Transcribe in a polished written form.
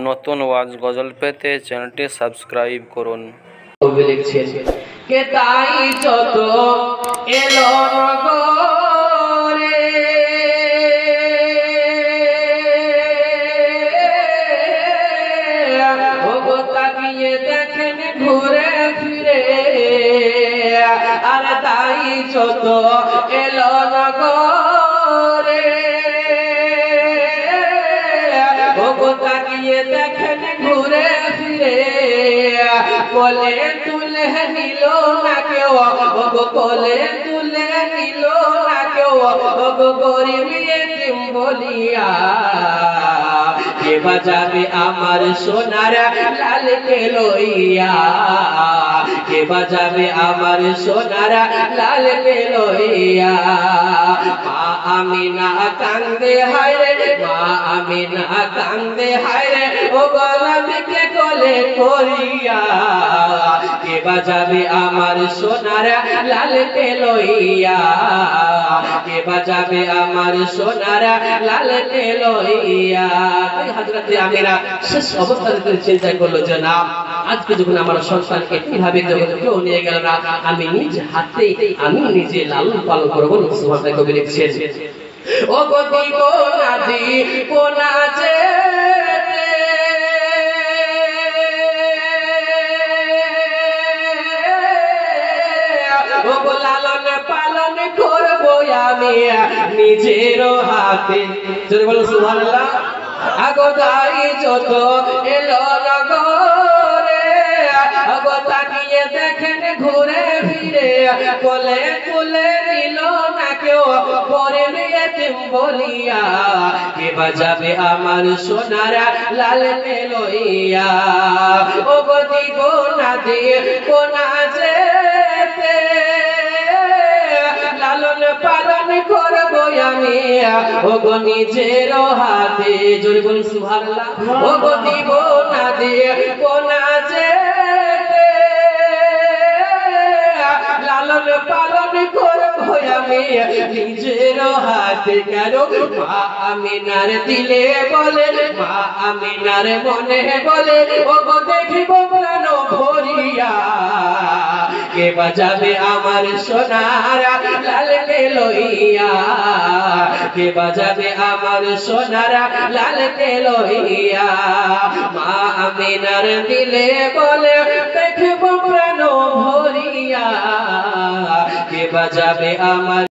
নতুন ওয়াজ গজল পেতে চ্যানেলটি সাবস্ক্রাইব করুন। কে তাই যত এলো নগরে ওগো তাকিয়ে দেখেন ঘুরে ফিরে আর তাই যত এলো নগরে ওগো তাকিয়ে দেখেন ঘুরে ফিরে কোলে তুলে নিল না কেউ ওগো কোলে তুলে নিল না কেউ ওগো গরিব এতিম বলিয়া কে বাজাবে আমার সোনার লালকে লইয়া কে বাজাবে আমার সোনার লালকে লইয়া মা আমিনা কান্দে হায়রে মা আমিনা কান্দে হায়রে ও গলাকে কোলে করিয়া কে বাজাবে আমার সোনার লালকে লইয়া কে বাজাবে আমার সোনার লালকে লইয়া। হযরতে আমিনা শেষ অবস্থাতে চিন্তা করলো যে না, আজকে যখন আমার সন্তানকে কিভাবে জগতে কেউ নিয়ে গেল না, আমি নিজ হাতে আমি নিজে লালন পালন করবো। সুবহানাল্লাহ কবি লিখছেন, ও গো দিব না দিব না যে লালন পালন করবো আমি নিজের হাতে। যদি বলো সুবহানাল্লাহ। আগো দাই যত এলো নগরে আগো তাকিয়ে দেখেন ঘুরে ফিরে কোলে তুলে নিল না কেউ গরিব এতিম বলিয়া কে বাজাবে আমার সোনার লালকে লইয়া ওগো দিব না দিব না যেতে লালন পালন করবো আমি ওগো নিজের হাতে। জোরে বলুন সুবহানাল্লাহ। ওগো দিব না দিব না যেতে লালন পালন করবো আমি নিজের হাতে। কেন মা আমিনার দিলে বলে মা আমিনার মনে বলে ওগো দেখিব প্রাণ ভরিয়া কে বাজাবে আমার সোনার লালকে লইয়া কে বাজাবে আমার সোনার লালকে লইয়া মা আমিনার দিলে বলে দেখব প্রাণ ভরিয়া কে বাজাবে আমার